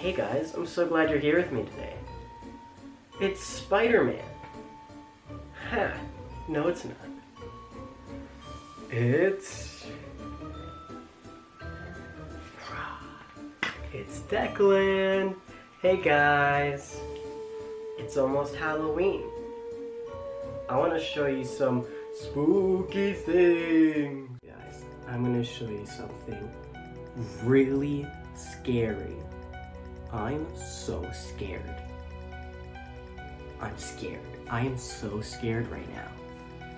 Hey guys, I'm so glad you're here with me today. It's Spider-Man. Ha! No, it's not. It's Decklyn. Hey guys. It's almost Halloween. I want to show you some spooky things. Guys, I'm going to show you something really scary. I'm so scared. I'm scared. I am so scared right now.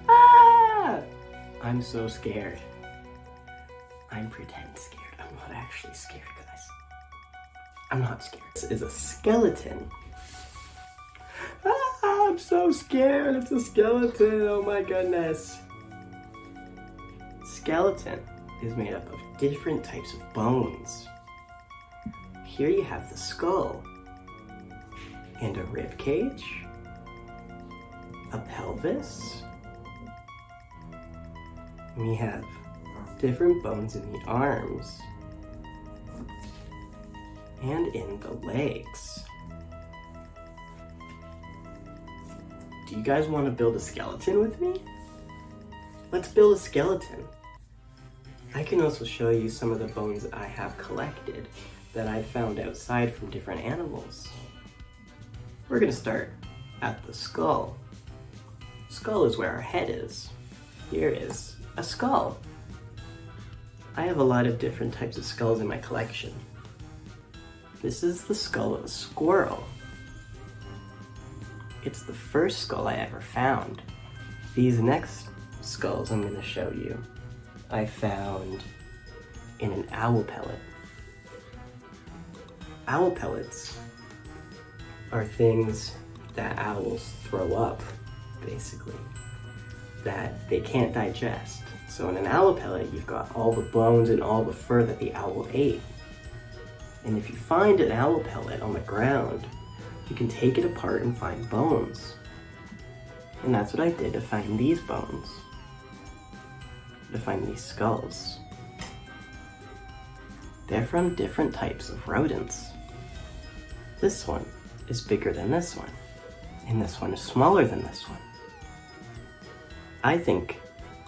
Ah! I'm so scared. I'm pretend scared. I'm not actually scared, guys. I'm not scared. This is a skeleton. Ah, I'm so scared. It's a skeleton. Oh my goodness. Skeleton is made up of different types of bones. Here you have the skull, and a rib cage, a pelvis. We have different bones in the arms and in the legs. Do you guys want to build a skeleton with me? Let's build a skeleton. I can also show you some of the bones I have collected that I found outside from different animals. We're gonna start at the skull. Skull is where our head is. Here is a skull. I have a lot of different types of skulls in my collection. This is the skull of a squirrel. It's the first skull I ever found. These next skulls I'm gonna show you, I found in an owl pellet. Owl pellets are things that owls throw up, basically, that they can't digest. So in an owl pellet, you've got all the bones and all the fur that the owl ate. And if you find an owl pellet on the ground, you can take it apart and find bones. And that's what I did to find these bones, to find these skulls. They're from different types of rodents. This one is bigger than this one, and this one is smaller than this one. I think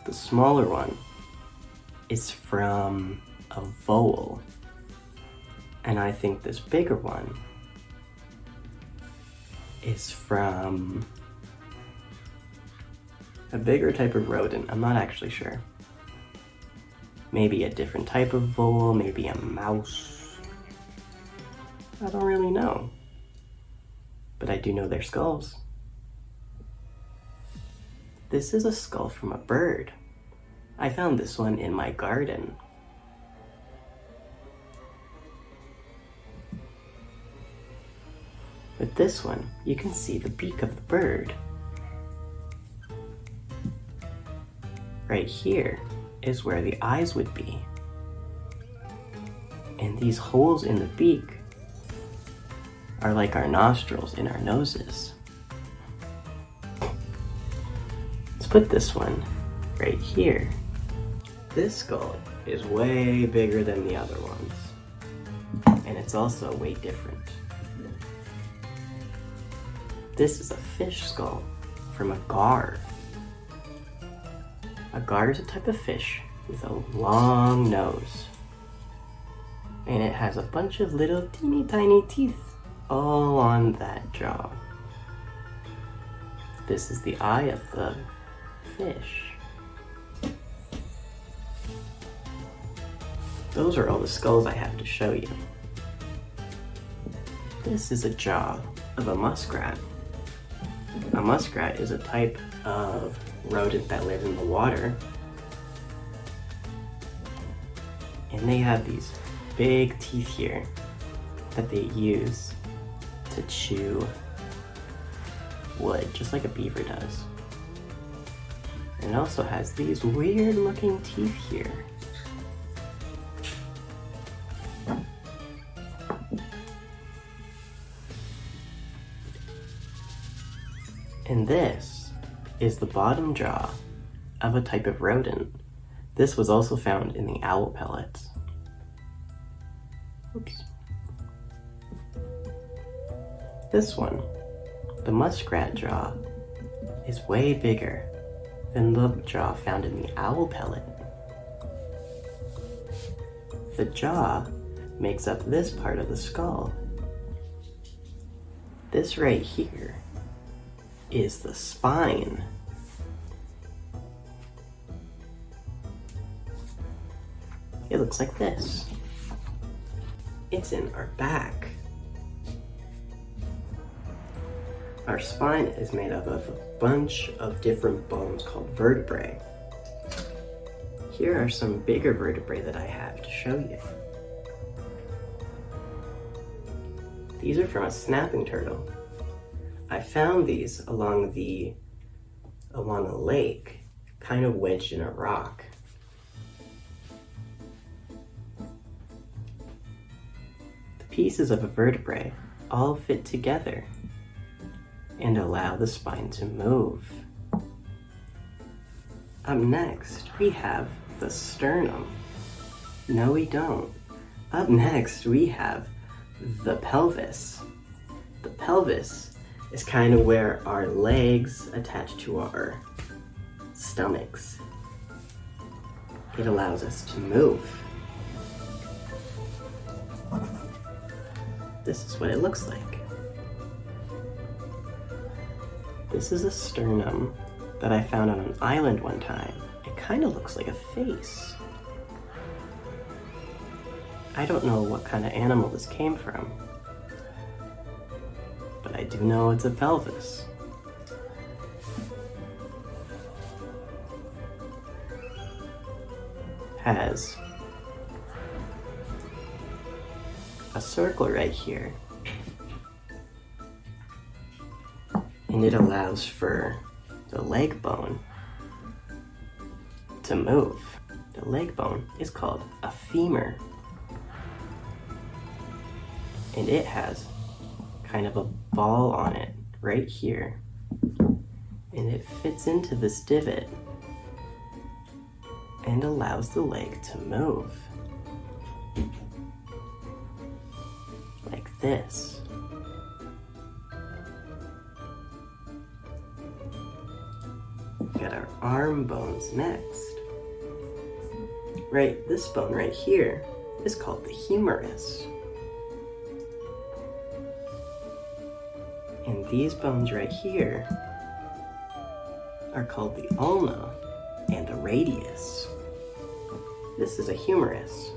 the smaller one is from a vole, and I think this bigger one is from a bigger type of rodent. I'm not actually sure. Maybe a different type of vole, maybe a mouse. I don't really know, but I do know their skulls. This is a skull from a bird. I found this one in my garden. With this one, you can see the beak of the bird. Right here is where the eyes would be. And these holes in the beak are like our nostrils in our noses. Let's put this one right here. This skull is way bigger than the other ones, and it's also way different. This is a fish skull from a gar. A gar is a type of fish with a long nose, and it has a bunch of little teeny tiny teeth all on that jaw. This is the eye of the fish. Those are all the skulls I have to show you. This is a jaw of a muskrat. A muskrat is a type of rodent that live in the water. And they have these big teeth here that they use to chew wood, just like a beaver does. And it also has these weird looking teeth here. And this is the bottom jaw of a type of rodent. This was also found in the owl pellets. Oops. This one, the muskrat jaw, is way bigger than the jaw found in the owl pellet. The jaw makes up this part of the skull. This right here is the spine. It looks like this. It's in our back. Our spine is made up of a bunch of different bones called vertebrae. Here are some bigger vertebrae that I have to show you. These are from a snapping turtle. I found these along a lake, kind of wedged in a rock. The pieces of a vertebrae all fit together and allow the spine to move. Up next, we have the sternum. No, we don't. Up next, we have the pelvis. The pelvis is kind of where our legs attach to our stomachs. It allows us to move. This is what it looks like. This is a sternum that I found on an island one time. It kind of looks like a face. I don't know what kind of animal this came from, but I do know it's a pelvis. Has a circle right here, and it allows for the leg bone to move. The leg bone is called a femur, and it has kind of a ball on it right here, and it fits into this divot and allows the leg to move like this. We got our arm bones next. Right, this bone right here is called the humerus. And these bones right here are called the ulna and the radius. This is a humerus.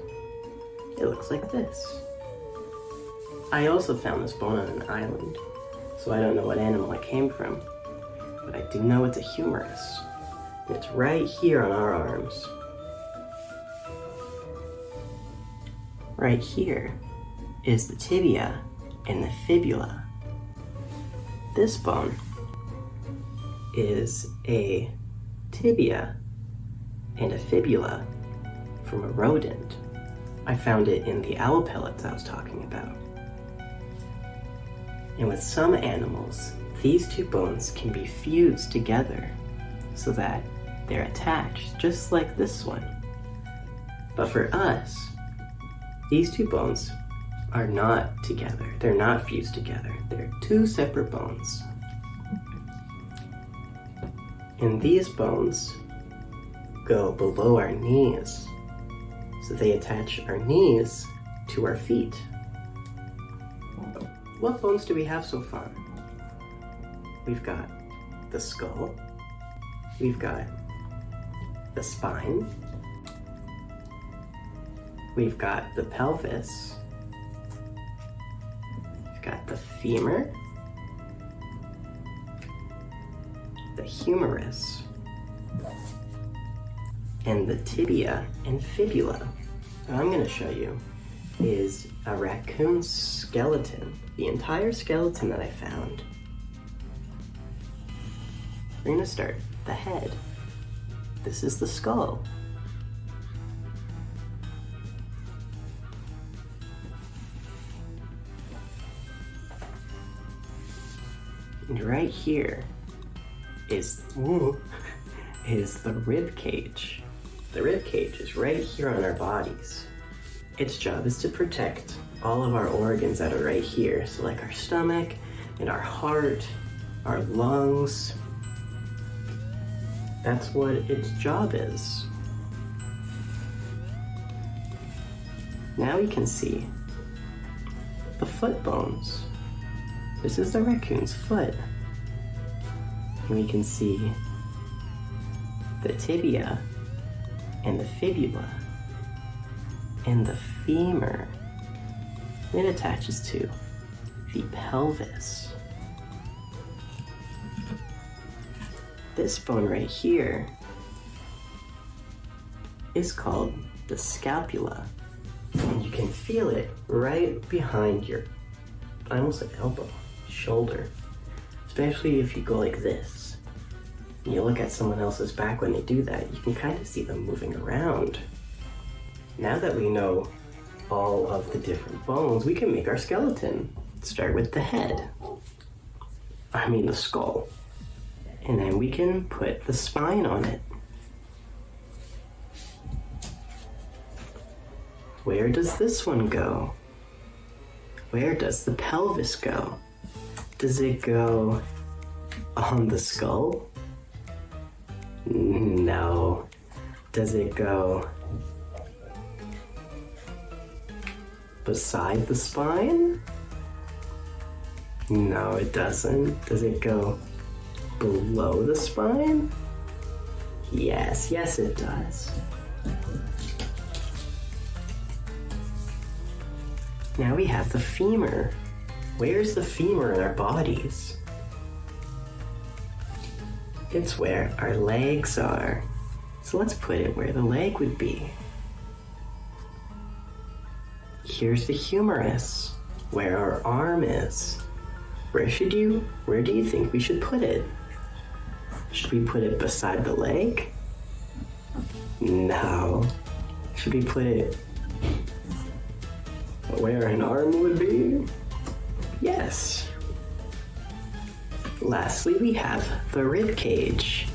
It looks like this. I also found this bone on an island, so I don't know what animal it came from, but I do know it's a humerus. And it's right here on our arms. Right here is the tibia and the fibula. This bone is a tibia and a fibula from a rodent. I found it in the owl pellets I was talking about. And with some animals, these two bones can be fused together so that they're attached, just like this one. But for us, these two bones are not together. They're not fused together. They're two separate bones. And these bones go below our knees. So they attach our knees to our feet. What bones do we have so far? We've got the skull. We've got the spine. We've got the pelvis. We've got the femur. The humerus. And the tibia and fibula. What I'm going to show you is a raccoon skeleton. The entire skeleton that I found. We're going to start the head. This is the skull. And right here is the rib cage. The rib cage is right here on our bodies. Its job is to protect all of our organs that are right here. So like our stomach, in our heart, our lungs. That's what its job is. Now we can see the foot bones. This is the raccoon's foot. And we can see the tibia and the fibula and the femur. It attaches to the pelvis. This bone right here is called the scapula. And you can feel it right behind your, almost like elbow, shoulder. Especially if you go like this. And you look at someone else's back when they do that, you can kind of see them moving around. Now that we know all of the different bones, we can make our skeleton. Start with the head. The skull. And then we can put the spine on it. Where does this one go? Where does the pelvis go? Does it go on the skull? No. Does it go beside the spine? No, it doesn't. Does it go below the spine? Yes, it does. Now we have the femur. Where's the femur in our bodies? It's where our legs are. So let's put it where the leg would be. Here's the humerus, where our arm is. Where do you think we should put it? Should we put it beside the leg? No. Should we put it where an arm would be? Yes. Lastly, we have the rib cage.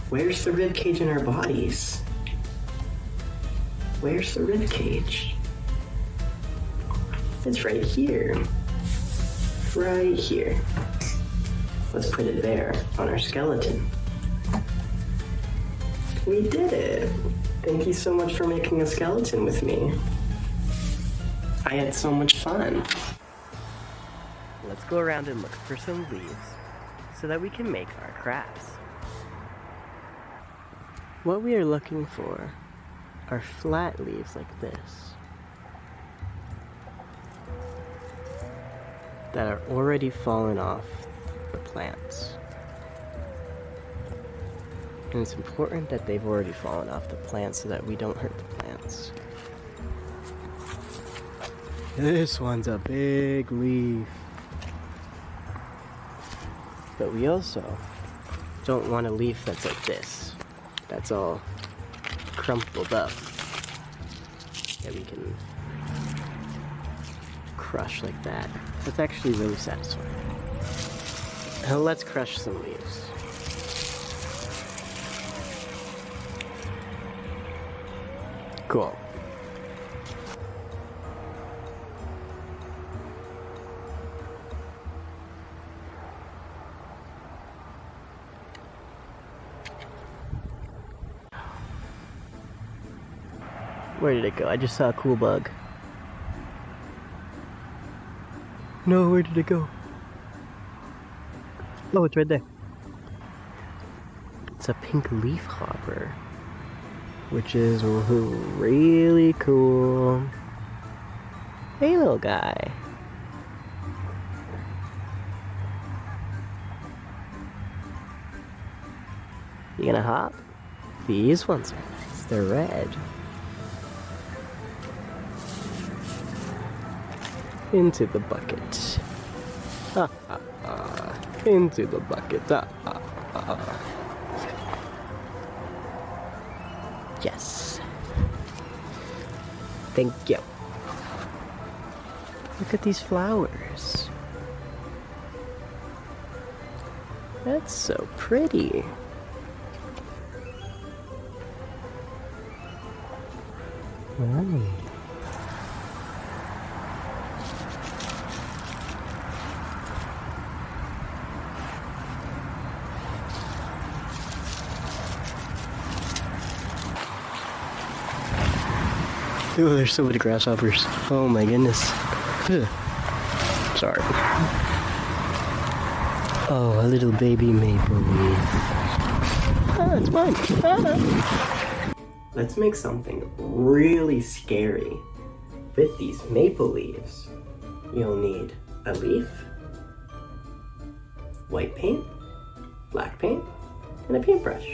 Where's the rib cage in our bodies? Where's the rib cage? It's right here. Right here. Let's put it there on our skeleton. We did it! Thank you so much for making a skeleton with me. I had so much fun. Let's go around and look for some leaves so that we can make our crafts. What we are looking for are flat leaves like this that are already fallen off the plants. And it's important that they've already fallen off the plants so that we don't hurt the plants. This one's a big leaf. But we also don't want a leaf that's like this. That's all crumpled up. That we can crush like that. That's actually really satisfying. Now let's crush some leaves. Cool. Where did it go? I just saw a cool bug. No, where did it go? Oh, it's right there. It's a pink leaf hopper, which is really cool. Hey, little guy. You gonna hop? These ones are nice. They're red. Into the bucket. Ha ha ha. Into the bucket. Ha ha ha. Yes. Thank you. Look at these flowers. That's so pretty. Nice. Oh, there's so many grasshoppers. Oh my goodness. Sorry. Oh, a little baby maple leaf. Ah, it's mine. Ah. Let's make something really scary. With these maple leaves, you'll need a leaf, white paint, black paint, and a paintbrush.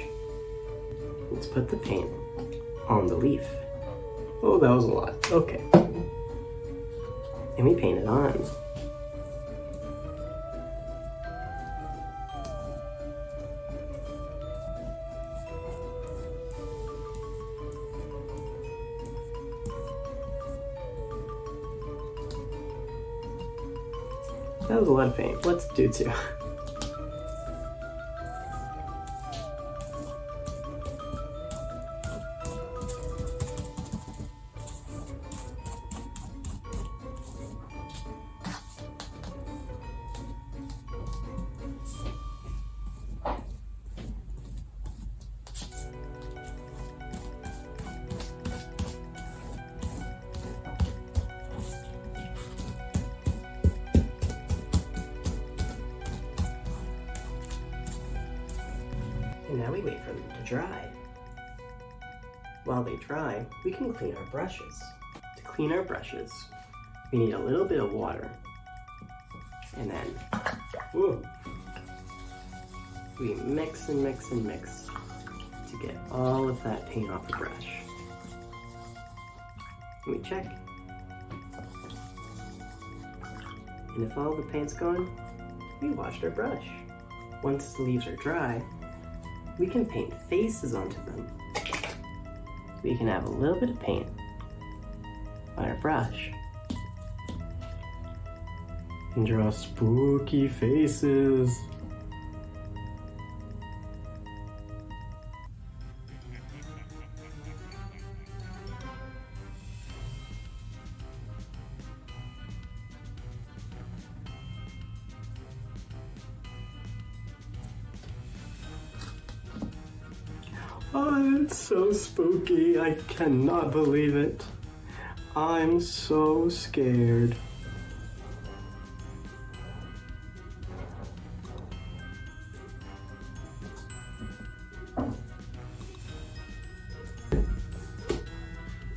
Let's put the paint on the leaf. Oh, that was a lot. Okay. And we paint it on. That was a lot of paint. Let's do two. And now we wait for them to dry. While they dry, we can clean our brushes. To clean our brushes, we need a little bit of water. And then, we mix and mix and mix to get all of that paint off the brush. And we check. And if all the paint's gone, we washed our brush. Once the leaves are dry, we can paint faces onto them. We can have a little bit of paint on our brush and draw spooky faces. Oh, it's so spooky. I cannot believe it. I'm so scared.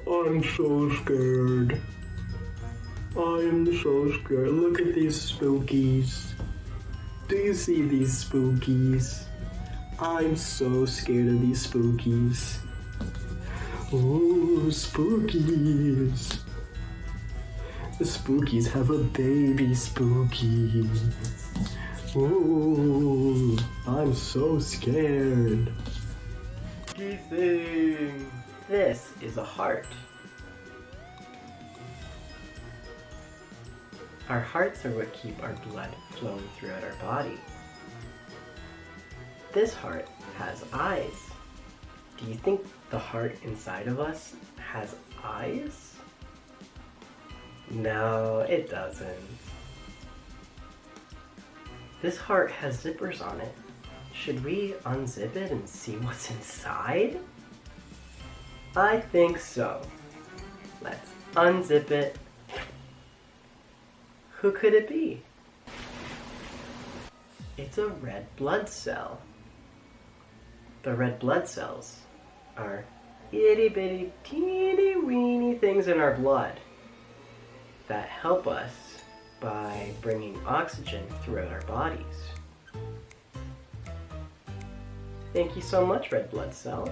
I'm so scared. I'm so scared. Look at these spookies. Do you see these spookies? I'm so scared of these spookies. Ooh, spookies. The spookies have a baby spooky. Ooh, I'm so scared. Spooky thing. This is a heart. Our hearts are what keep our blood flowing throughout our body. This heart has eyes. Do you think the heart inside of us has eyes? No, it doesn't. This heart has zippers on it. Should we unzip it and see what's inside? I think so. Let's unzip it. Who could it be? It's a red blood cell. The red blood cells are itty bitty teeny weeny things in our blood that help us by bringing oxygen throughout our bodies. Thank you so much, red blood cell.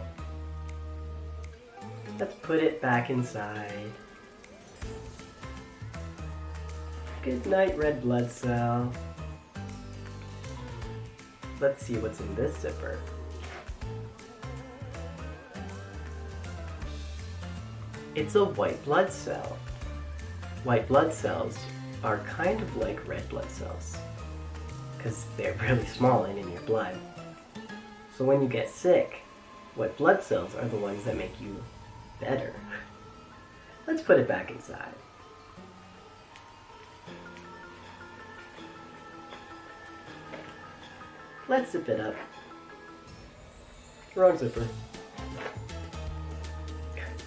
Let's put it back inside. Good night, red blood cell. Let's see what's in this zipper. It's a white blood cell. White blood cells are kind of like red blood cells because they're really small and in your blood. So when you get sick, white blood cells are the ones that make you better. Let's put it back inside. Let's zip it up. Wrong zipper.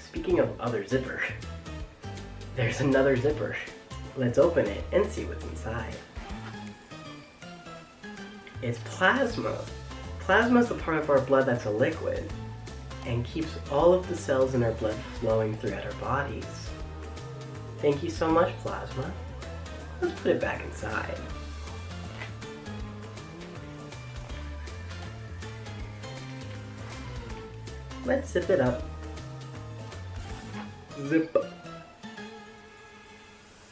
Speaking of other zipper, There's another zipper. Let's open it and see what's inside. It's plasma. Plasma is the part of our blood that's a liquid and keeps all of the cells in our blood flowing throughout our bodies. Thank you so much, plasma. Let's put it back inside. Let's zip it up. Zip.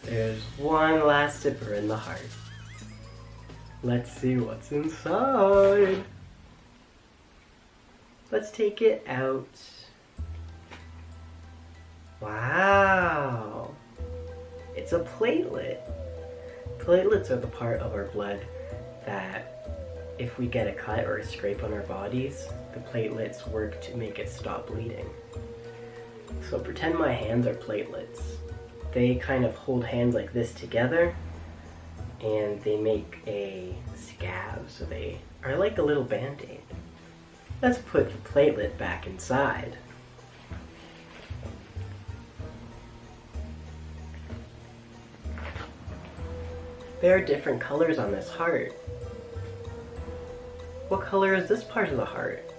There's one last zipper in the heart. Let's see what's inside. Let's take it out. Wow! It's a platelet. Platelets are the part of our blood that if we get a cut or a scrape on our bodies, the platelets work to make it stop bleeding. So pretend my hands are platelets. They kind of hold hands like this together and they make a scab, so they are like a little band-aid. Let's put the platelet back inside. There are different colors on this heart. What color is this part of the heart?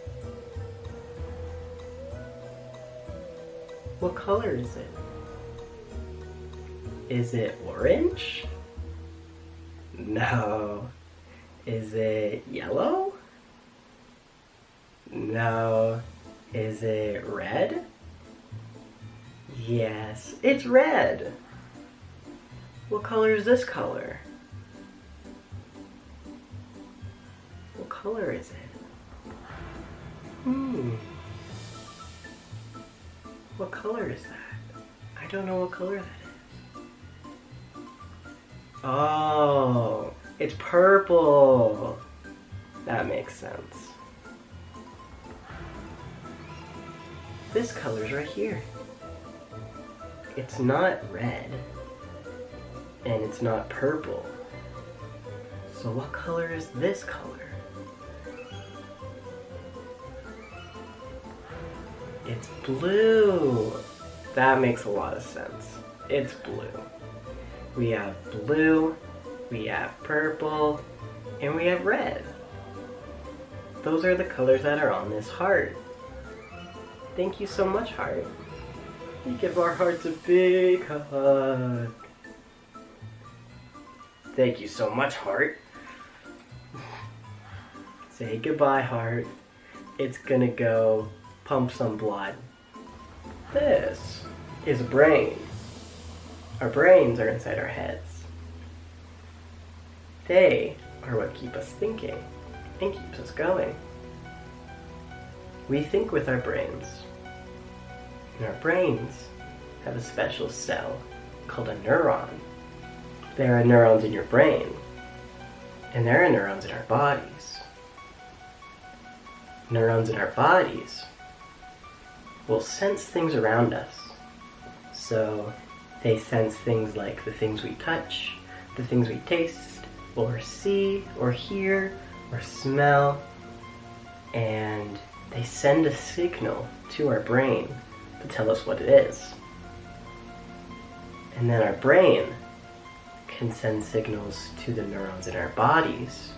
What color is it? Is it orange? No. Is it yellow? No. Is it red? Yes, it's red. What color is this color? What color is it? What color is that? I don't know what color that is. Oh, it's purple. That makes sense. This color's right here. It's not red, and it's not purple. So what color is this color? It's blue. That makes a lot of sense. It's blue. We have blue, we have purple, and we have red. Those are the colors that are on this heart. Thank you so much, heart. We give our hearts a big hug. Thank you so much, heart. Say goodbye, heart. It's gonna go pump some blood. This is a brain. Our brains are inside our heads. They are what keep us thinking and keeps us going. We think with our brains. And our brains have a special cell called a neuron. There are neurons in your brain, and there are neurons in our bodies. Neurons in our bodies will sense things around us. So they sense things like the things we touch, the things we taste, or see, or hear, or smell, and they send a signal to our brain to tell us what it is. And then our brain can send signals to the neurons in our bodies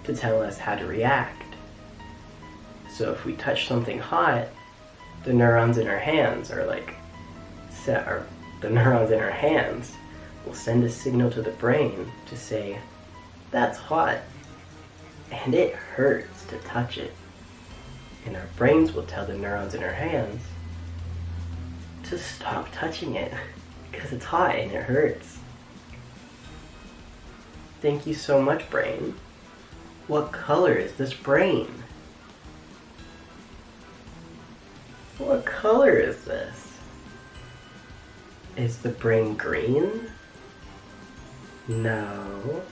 to tell us how to react. So if we touch something hot, the neurons in our hands are like, the neurons in our hands will send a signal to the brain to say, that's hot, and it hurts to touch it. And our brains will tell the neurons in our hands to stop touching it, because it's hot and it hurts. Thank you so much, brain. What color is this brain? What color is this? Is the brain green? No.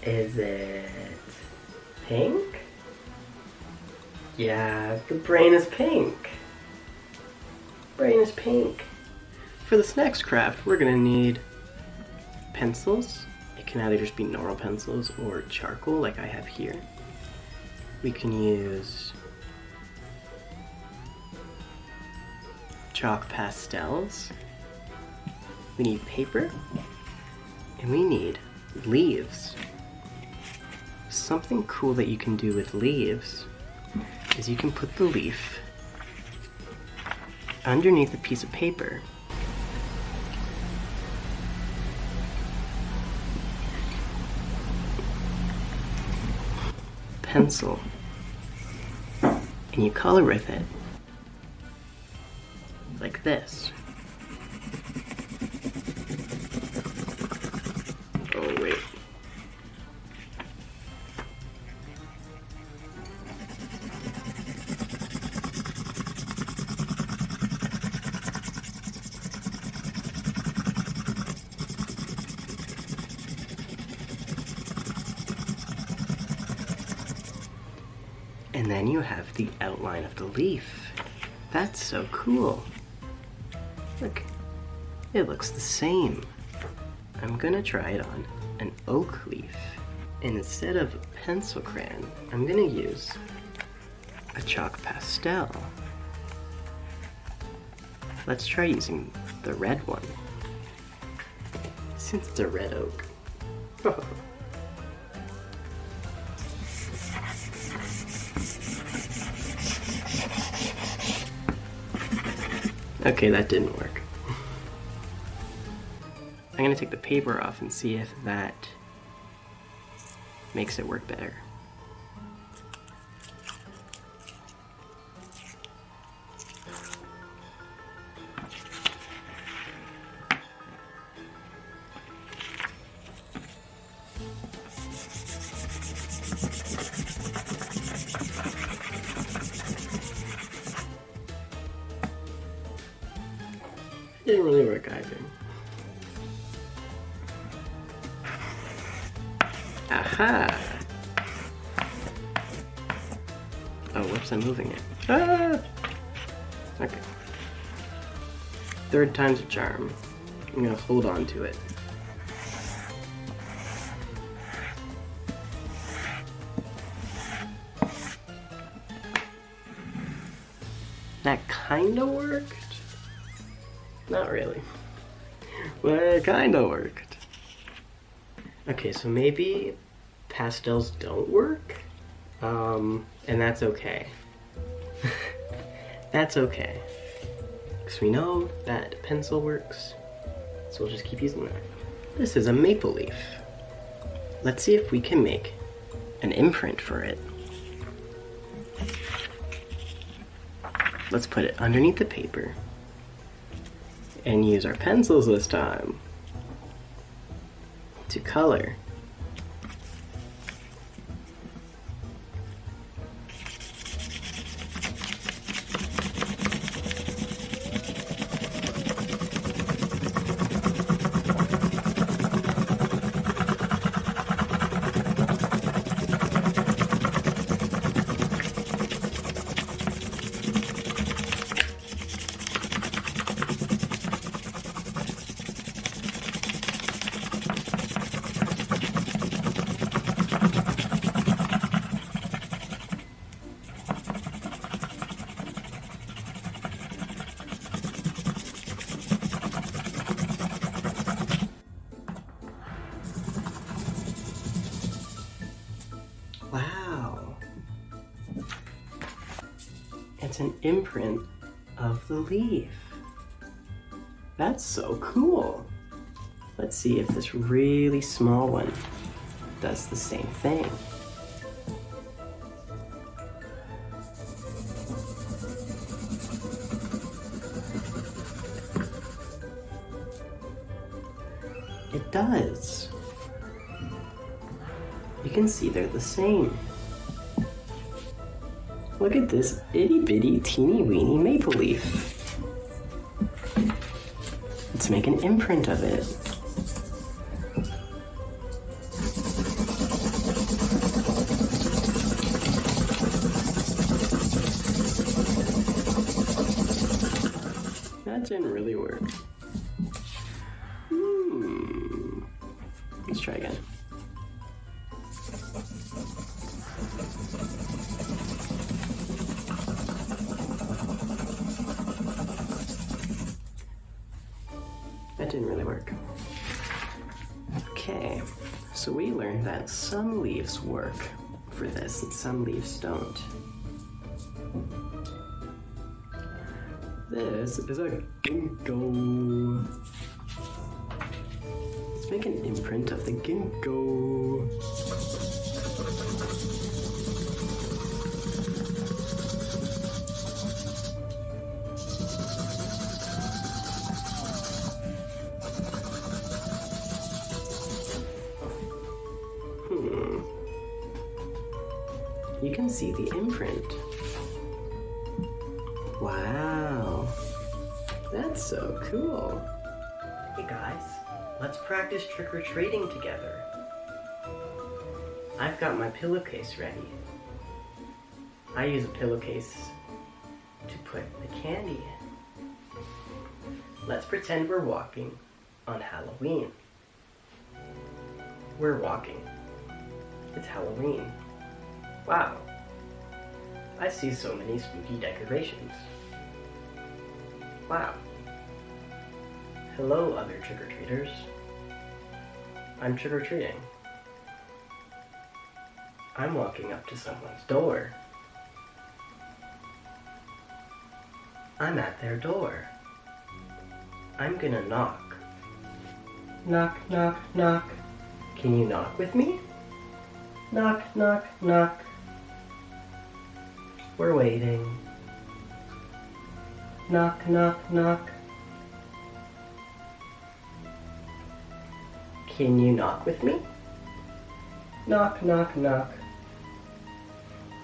Is it pink? Yeah, the brain is pink. Brain is pink. For this next craft, we're gonna need pencils. It can either just be normal pencils or charcoal like I have here. We can use chalk pastels. we need paper, and we need leaves. Something cool that you can do with leaves is you can put the leaf underneath a piece of paper. Pencil. And you color with it. Like this. Oh, wait. And then you have the outline of the leaf. That's so cool. Look, it looks the same. I'm gonna try it on an oak leaf. And instead of a pencil crayon, I'm gonna use a chalk pastel. Let's try using the red one, since it's a red oak. Okay, that didn't work. I'm gonna take the paper off and see if that makes it work better. Didn't really work either. Aha! Oh, whoops, I'm moving it. Ah! Okay. Third time's a charm. I'm gonna hold on to it. That kinda worked. Not really. Well, it kinda worked. Okay, so maybe pastels don't work, and that's okay. That's okay. Because we know that pencil works, so we'll just keep using that. This is a maple leaf. Let's see if we can make an imprint for it. Let's put it underneath the paper and use our pencils this time to color. Wow. It's an imprint of the leaf. That's so cool. Let's see if this really small one does the same thing. It does. You can see they're the same. Look at this itty bitty teeny weeny maple leaf. Let's make an imprint of it. That didn't really work. Let's try again. That didn't really work. Okay, so we learned that some leaves work for this and some leaves don't. This is a ginkgo. Let's make an imprint of the ginkgo. You can see the imprint. Wow, that's so cool. Hey guys, let's practice trick-or-treating together. I've got my pillowcase ready. I use a pillowcase to put the candy in. Let's pretend we're walking on Halloween. We're walking. It's Halloween. Wow, I see so many spooky decorations. Wow. Hello, other trick-or-treaters. I'm trick-or-treating. I'm walking up to someone's door. I'm at their door. I'm gonna knock. Knock, knock, knock. Can you knock with me? Knock, knock, knock. We're waiting. Knock, knock, knock. Can you knock with me? Knock, knock, knock.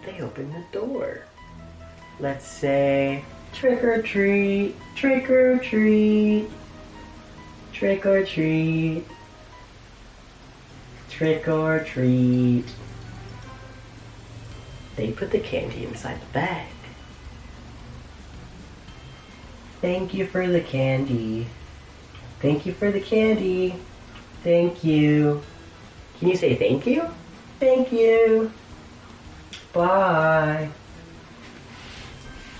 They open the door. Let's say, trick or treat, trick or treat, trick or treat, trick or treat. They put the candy inside the bag. Thank you for the candy. Thank you for the candy. Thank you. Can you say thank you? Thank you. Bye.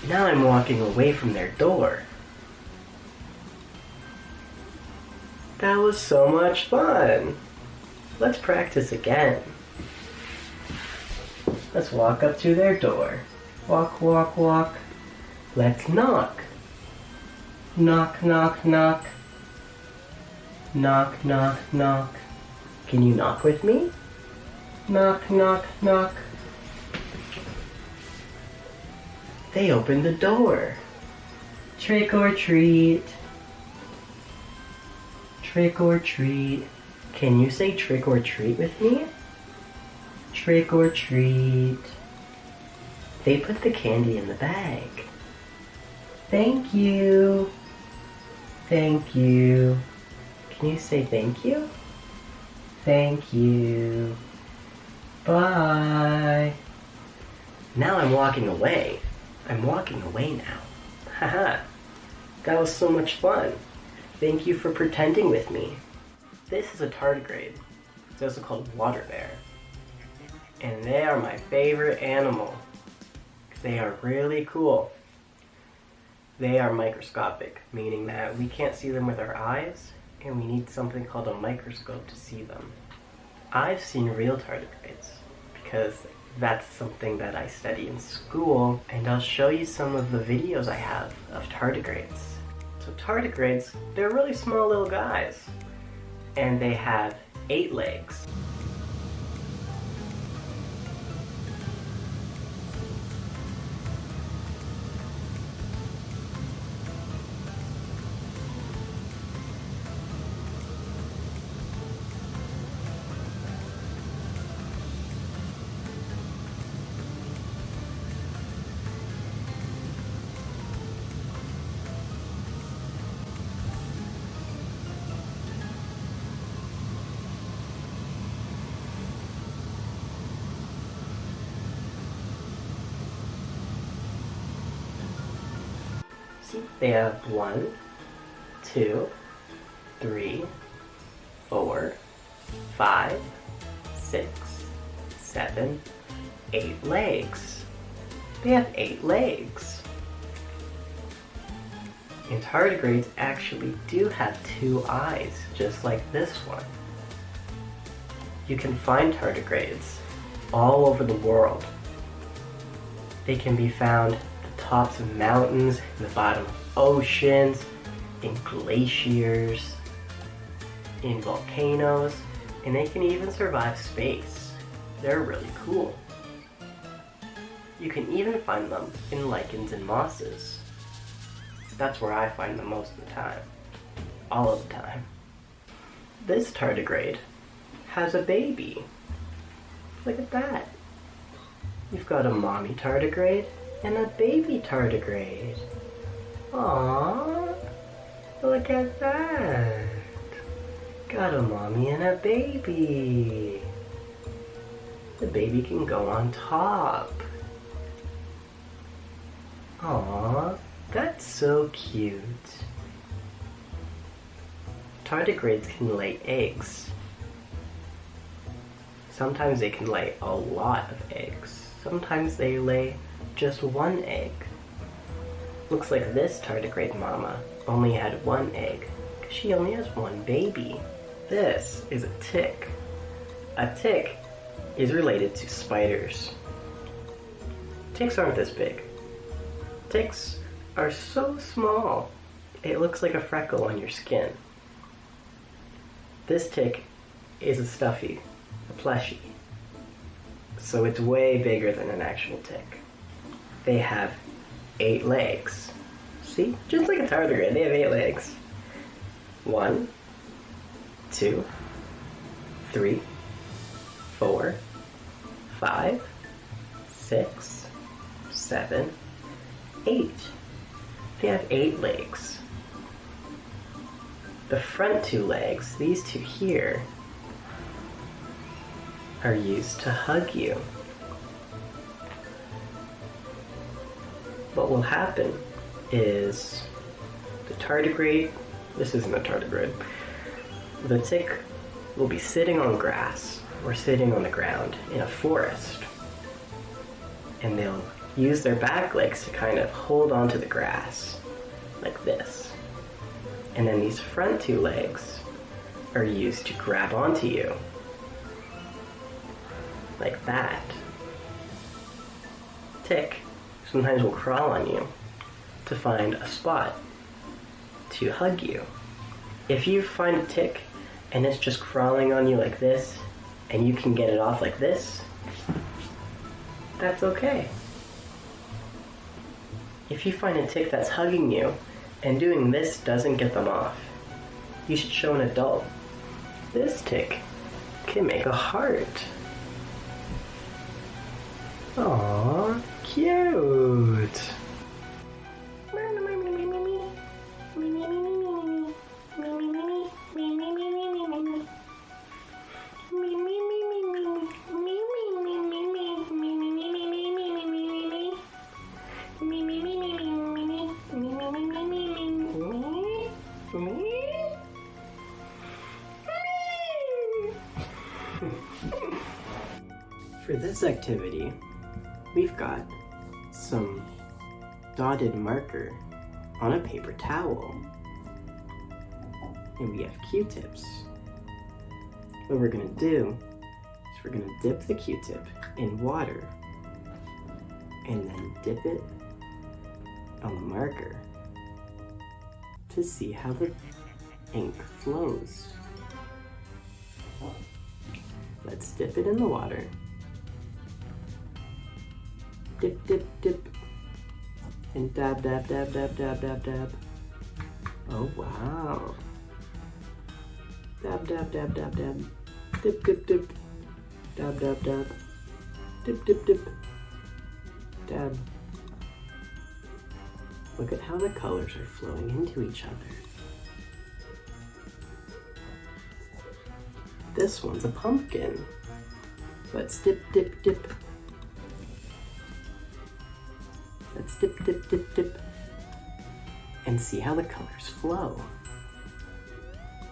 Now I'm walking away from their door. That was so much fun. Let's practice again. Let's walk up to their door. Walk, walk, walk. Let's knock. Knock, knock, knock. Knock, knock, knock. Can you knock with me? Knock, knock, knock. They opened the door. Trick or treat. Trick or treat. Can you say trick or treat with me? Trick or treat. They put the candy in the bag. Thank you. Thank you. Can you say thank you? Thank you. Bye. Now I'm walking away. I'm walking away now. Haha. That was so much fun. Thank you for pretending with me. This is a tardigrade. It's also called water bear. And they are my favorite animal. They are really cool. They are microscopic, meaning that we can't see them with our eyes, and we need something called a microscope to see them. I've seen real tardigrades, because that's something that I study in school, and I'll show you some of the videos I have of tardigrades. So tardigrades, they're really small little guys, and they have 8 legs. They have 1, 2, 3, 4, 5, 6, 7, 8 legs. They have 8 legs. And tardigrades actually do have two eyes, just like this one. You can find tardigrades all over the world. They can be found at the tops of mountains, in the bottom of oceans, in glaciers, in volcanoes, and they can even survive space. They're really cool. You can even find them in lichens and mosses. That's where I find them most of the time. All of the time. This tardigrade has a baby. Look at that. You've got a mommy tardigrade and a baby tardigrade. Aww. Look at that. Got a mommy and a baby. The baby can go on top. Aww, that's so cute. Tardigrades can lay eggs. Sometimes they can lay a lot of eggs. Sometimes they lay just one egg. Looks like this tardigrade mama only had one egg, because she only has one baby. This is a tick. A tick is related to spiders. Ticks aren't this big. Ticks are so small, it looks like a freckle on your skin. This tick is a stuffy, a plushie, so it's way bigger than an actual tick. They have 8 legs. See? Just like a tardigrade, they have 8 legs. 1, 2, 3, 4, 5, 6, 7, 8. They have 8 legs. The front 2 legs, these 2 here, are used to hug you. What will happen is the tardigrade, this isn't a tardigrade, the tick will be sitting on grass or sitting on the ground in a forest, and they'll use their back legs to kind of hold onto the grass like this. And then these front 2 legs are used to grab onto you like that. Tick sometimes will crawl on you to find a spot to hug you. If you find a tick and it's just crawling on you like this and you can get it off like this, that's okay. If you find a tick that's hugging you and doing this doesn't get them off, you should show an adult. This tick can make a heart. Aww, cute. For this activity, we've got some dotted marker on a paper towel, and we have Q-tips. What we're going to do is we're going to dip the Q-tip in water and then dip it on the marker to see how the ink flows. Let's dip it in the water. Dip, dip, dip. And dab, dab, dab, dab, dab, dab, dab. Oh, wow. Dab, dab, dab, dab, dab. Dip, dip, dip. Dab, dab, dab. Dip, dip, dip. Dab. Look at how the colors are flowing into each other. This one's a pumpkin. Let's dip, dip, dip. Let's dip, dip, dip, dip. And see how the colors flow.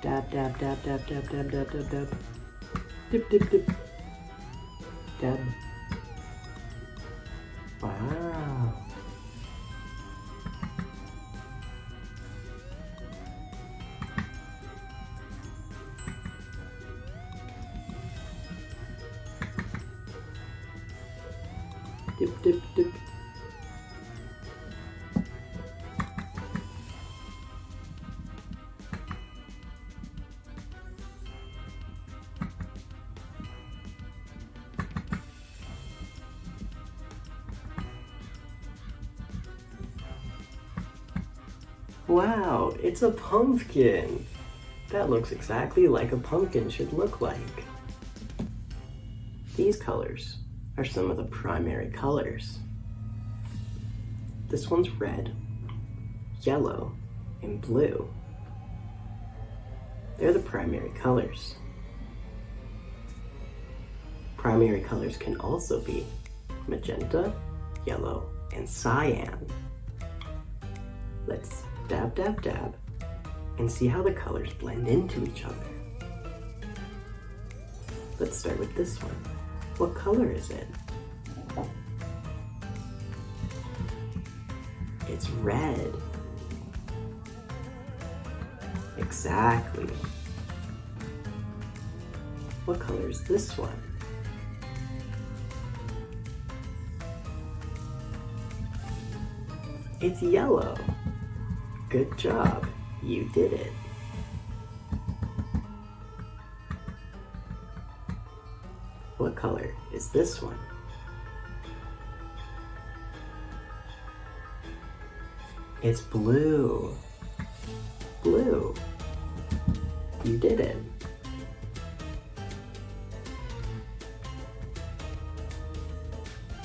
Dab, dab, dab, dab, dab, dab, dab, dab, dab. Dip, dip, dip. Dab. Wow. Dip, dip, dip. Wow, it's a pumpkin! That looks exactly like a pumpkin should look like. These colors are some of the primary colors. This one's red, yellow, and blue. They're the primary colors. Primary colors can also be magenta, yellow, and cyan. Let's dab, dab, dab, and see how the colors blend into each other. Let's start with this one. What color is it? It's red. Exactly. What color is this one? It's yellow. Good job. You did it. What color is this one? It's blue. Blue. You did it.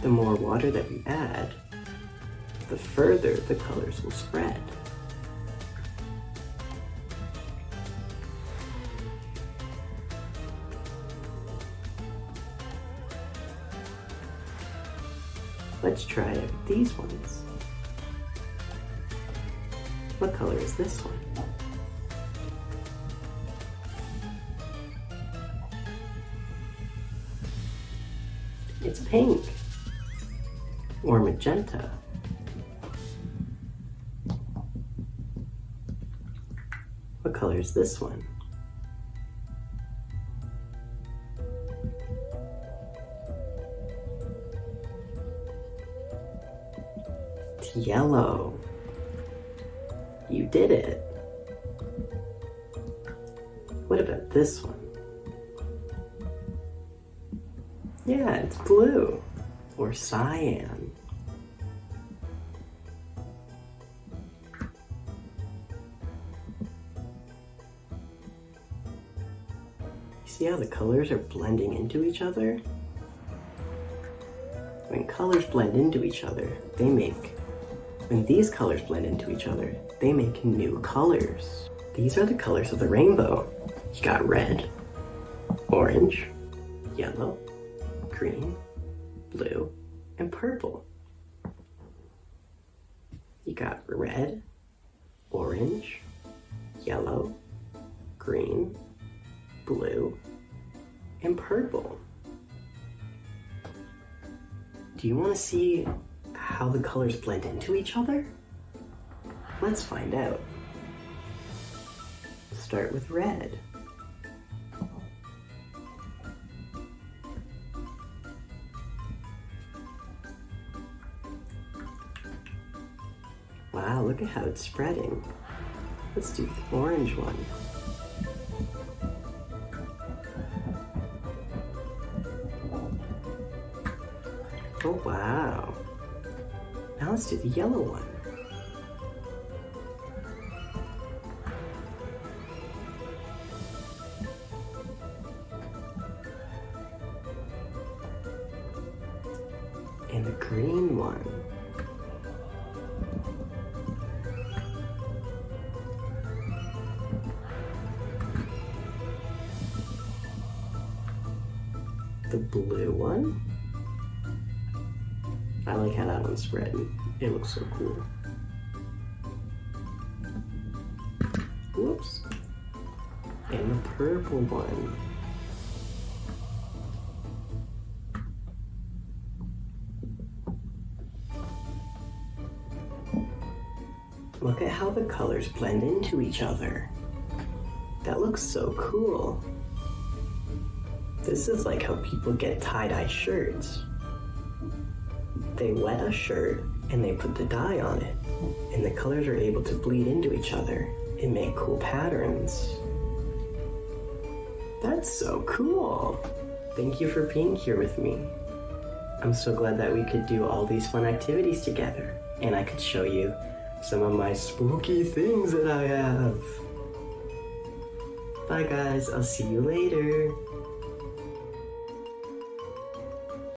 The more water that we add, the further the colors will spread. Let's try out these ones. What color is this one? It's pink or magenta. What color is this one? It's yellow. You did it. What about this one? Yeah, it's blue or cyan. See how the colors are blending into each other? When colors blend into each other, when these colors blend into each other, they make new colors. These are the colors of the rainbow. You got red, orange, yellow, green, blue, and purple. You got red, orange, yellow, green, blue, and purple. Do you want to see how the colors blend into each other? Let's find out. Start with red. Wow, look at how it's spreading. Let's do the orange one. Oh wow. Now let's do the yellow one. And the green one. The blue one. I like how that one's spread. It looks so cool. Whoops. And the purple one. Look at how the colors blend into each other. That looks so cool. This is like how people get tie-dye shirts. They wet a shirt and they put the dye on it, and the colors are able to bleed into each other and make cool patterns. That's so cool! Thank you for being here with me. I'm so glad that we could do all these fun activities together, and I could show you some of my spooky things that I have. Bye guys, I'll see you later.